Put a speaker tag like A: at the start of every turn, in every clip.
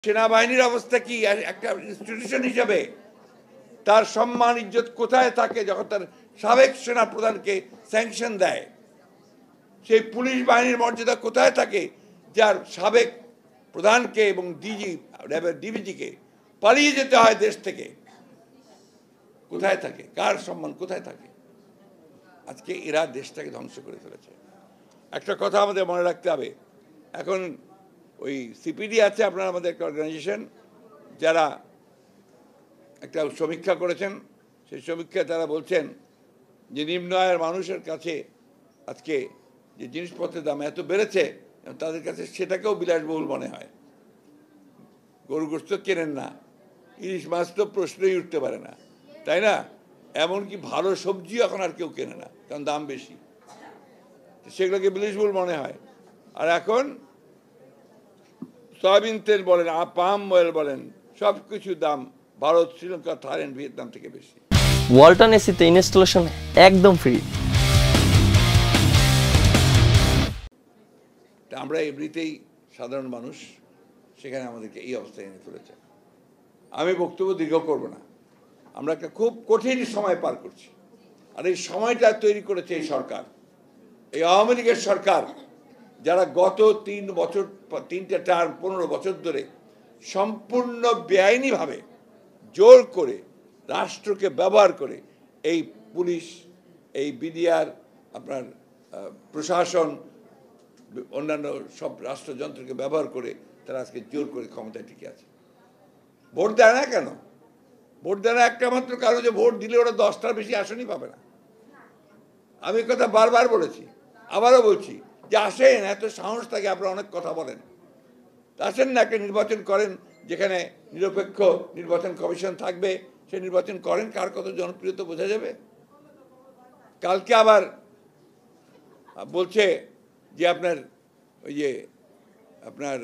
A: সেনাবাহিনীর অবস্থা কি? একটা ইনস্টিটিউশন হিসাবে তার সম্মান ইজ্জত কোথায় থাকে যখন তার সাবেক সেনা প্রধানকে স্যাংশন দেয়? সেই পুলিশ বাহিনীর মর্যাদা কোথায় থাকে যার সাবেক প্রধানকে এবং ডিবিজিকে পালিয়ে যেতে হয় দেশ থেকে? কোথায় থাকে? কার সম্মান কোথায় থাকে? আজকে এরা দেশটাকে ধ্বংস করে ফেলেছে। একটা কথা আমাদের মনে রাখতে হবে, এখন ওই সিপিডি আছে, আপনার আমাদের একটা অর্গানাইজেশন, যারা একটা সমীক্ষা করেছেন। সেই সমীক্ষায় তারা বলছেন যে নিম্ন আয়ের মানুষের কাছে আজকে যে জিনিসপত্রের দাম এত বেড়েছে, তাদের কাছে সেটাকেও বিলাসবহুল মনে হয়। গরু গোশত কেনেন না, ইলিশ মাছ তো প্রশ্নই উঠতে পারে না, তাই না? এমনকি ভালো সবজি এখন আর কেউ কেনে না, কারণ দাম বেশি, সেগুলোকে বিলাসবহুল মনে হয়। আর এখন সয়াবিন তেল বলেন, পাম অয়েল বলেন, সব কিছু দাম ভারত, শ্রীলঙ্কা, থাইল্যান্ড, ভিয়েতনাম থেকে বেশি।
B: ওয়ালটন এসিতে ইনস্টলেশন একদম ফ্রি।
A: আমরা এমনিতেই সাধারণ মানুষ, সেখানে আমাদেরকে এই অবস্থায় এনে ফেলেছে। আমি বক্তব্য দীর্ঘ করব না। আমরা একটা খুব কঠিন সময় পার করছি, আর এই সময়টা তৈরি করেছে এই সরকার, এই আওয়ামী লীগের সরকার, যারা গত 3 টার্ম 15 বছর ধরে সম্পূর্ণ বেআইনিভাবে জোর করে রাষ্ট্রকে ব্যবহার করে এই পুলিশ, এই বিডিআর, আপনার প্রশাসন, অন্যান্য সব রাষ্ট্রযন্ত্রকে ব্যবহার করে তারা আজকে জোর করে ক্ষমতায় টিকে আছে। ভোট দেয় না কেন? ভোট দেয় না একটা মাত্র কারণ, যে ভোট দিলে ওরা 10টার বেশি আসনই পাবে না। আমি কথা বারবার বলেছি, আবারও বলছি, যে আসেন, এত সাহস থাকে, আপনারা অনেক কথা বলেন, আসেন না, একটা নির্বাচন করেন যেখানে নিরপেক্ষ নির্বাচন কমিশন থাকবে, সে নির্বাচন করেন, কার কত জনপ্রিয়তা বোঝা যাবে। কালকে আবার বলছে যে আপনার ওই যে আপনার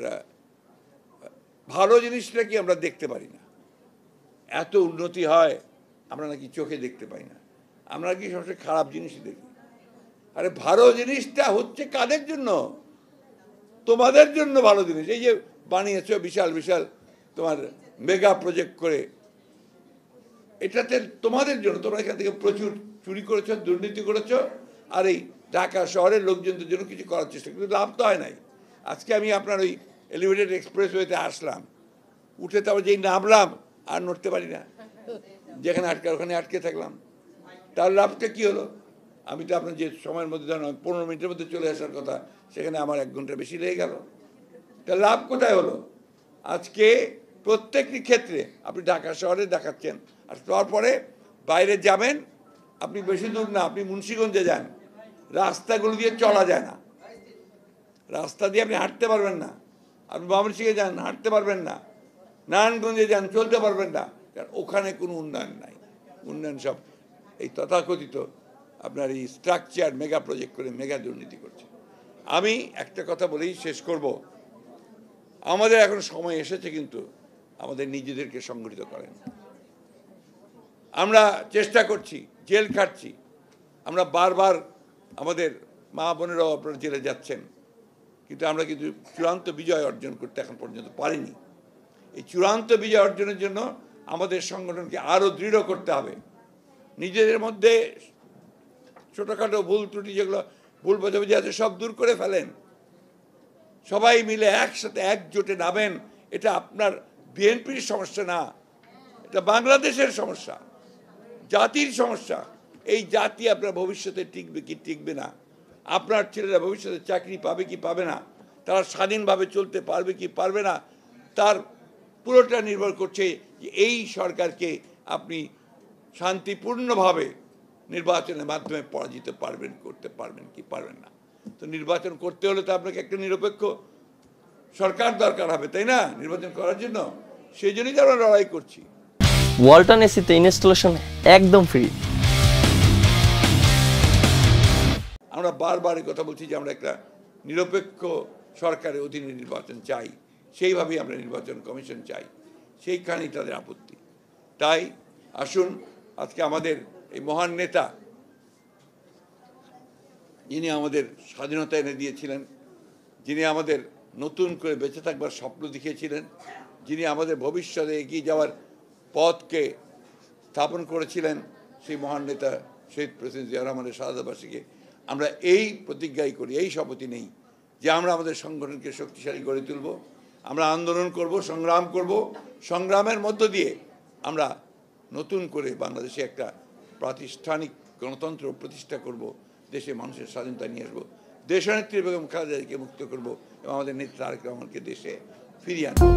A: ভালো জিনিসটা কি আমরা দেখতে পারি না, এত উন্নতি হয় আমরা নাকি চোখে দেখতে পাই না, আমরা কি সবসময় খারাপ জিনিসই দেখি। আরে ভালো জিনিসটা হচ্ছে কাদের জন্য? তোমাদের জন্য ভালো জিনিস। এই যে বানিয়েছ বিশাল বিশাল তোমার মেগা প্রজেক্ট করে, এটাতে তোমাদের জন্য। তোমরা এখান থেকে প্রচুর চুরি করেছো, দুর্নীতি করেছো, আর এই ঢাকা শহরের লোকজনদের জন্য কিছু করার চেষ্টা, কিন্তু লাভ তো হয় নাই। আজকে আমি আপনার ওই এলিভেটেড এক্সপ্রেসওয়েতে আসলাম, উঠে তারপর যেই নামলাম আর নড়তে পারি না, যেখানে ওখানে আটকে থাকলাম। তার লাভটা কি হলো? আমি তো আপনার যে সময়ের মধ্যে ধরেন 15 মিনিটের মধ্যে চলে আসার কথা, সেখানে আমার 1 ঘন্টা বেশি লেগে গেল। তার লাভ কোথায় হলো? আজকে প্রত্যেকটি ক্ষেত্রে আপনি ঢাকা শহরে দেখাচ্ছেন, আর তারপরে বাইরে যাবেন, আপনি বেশি দূর না, আপনি মুন্সিগঞ্জে যান, রাস্তাগুলো দিয়ে চলা যায় না, রাস্তা দিয়ে আপনি হাঁটতে পারবেন না। আপনি ময়মনসিংহে যান, হাঁটতে পারবেন না। নারায়ণগঞ্জে যান, চলতে পারবেন না, কারণ ওখানে কোনো উন্নয়ন নাই। উন্নয়ন সব এই তথাকথিত আপনার এই স্ট্রাকচার মেগা প্রজেক্ট করে মেগা দুর্নীতি করছে। আমি একটা কথা বলেই শেষ করব, আমাদের এখন সময় এসেছে কিন্তু আমাদের নিজেদেরকে সংগঠিত করেন। আমরা চেষ্টা করছি, জেল খাটছি, আমরা বারবার, আমাদের মা বোনেরাও আপনারা জেলে যাচ্ছেন, কিন্তু আমরা কিন্তু চূড়ান্ত বিজয় অর্জন করতে এখন পর্যন্ত পারিনি। এই চূড়ান্ত বিজয় অর্জনের জন্য আমাদের সংগঠনকে আরও দৃঢ় করতে হবে। নিজেদের মধ্যে ছোটোখাটো ভুল ত্রুটি, যেগুলো ভুল বোঝাবুঝি আছে, সব দূর করে ফেলেন। সবাই মিলে একসাথে একজোটে নামেন। এটা আপনার বিএনপির সমস্যা না, এটা বাংলাদেশের সমস্যা, জাতির সমস্যা। এই জাতি আপনার ভবিষ্যতে টিকবে কি টিকবে না, আপনার ছেলেরা ভবিষ্যতে চাকরি পাবে কি পাবে না, তারা স্বাধীনভাবে চলতে পারবে কি পারবে না, তার পুরোটা নির্ভর করছে যে এই সরকারকে আপনি শান্তিপূর্ণভাবে নির্বাচনের মাধ্যমে পরাজিত করতে পারবেন কি পারবেন না। তো নির্বাচন করতে হলে তো আপনাকে একটা নিরপেক্ষ সরকার দরকার হবে, তাই না, নির্বাচন করার জন্য। সেই জন্যই তো আমরা লড়াই করছি।
B: ওয়ালটন এসিতে ইনস্টলেশন একদম ফ্রি।
A: আমরা বারবার কথা বলছি যে আমরা একটা নিরপেক্ষ সরকারের অধীনে নির্বাচন চাই, সেইভাবেই আমরা নির্বাচন কমিশন চাই, সেইখানেই তাদের আপত্তি। তাই আসুন, আজকে আমাদের এই মহান নেতা, যিনি আমাদের স্বাধীনতা এনে দিয়েছিলেন, যিনি আমাদের নতুন করে বেঁচে থাকবার স্বপ্ন দেখিয়েছিলেন, যিনি আমাদের ভবিষ্যতে এগিয়ে যাওয়ার পথকে স্থাপন করেছিলেন, সেই মহান নেতা শহীদ প্রেসিডেন্ট জিয়া রহমানের শাহাদাতবার্ষিকী আমরা এই প্রতিজ্ঞাই করি, এই শপথই নেই যে আমরা আমাদের সংগঠনকে শক্তিশালী গড়ে তুলব, আমরা আন্দোলন করব, সংগ্রাম করব, সংগ্রামের মধ্য দিয়ে আমরা নতুন করে বাংলাদেশে একটা প্রাতিষ্ঠানিক গণতন্ত্র প্রতিষ্ঠা করব, দেশে মানুষের স্বাধীনতা নিয়ে আসবো, দেশনেত্রী বেগম খালেদা জিয়াকে মুক্ত করব এবং আমাদের নেত্রী তারেক রহমানকে দেশে ফিরিয়ে আনবো।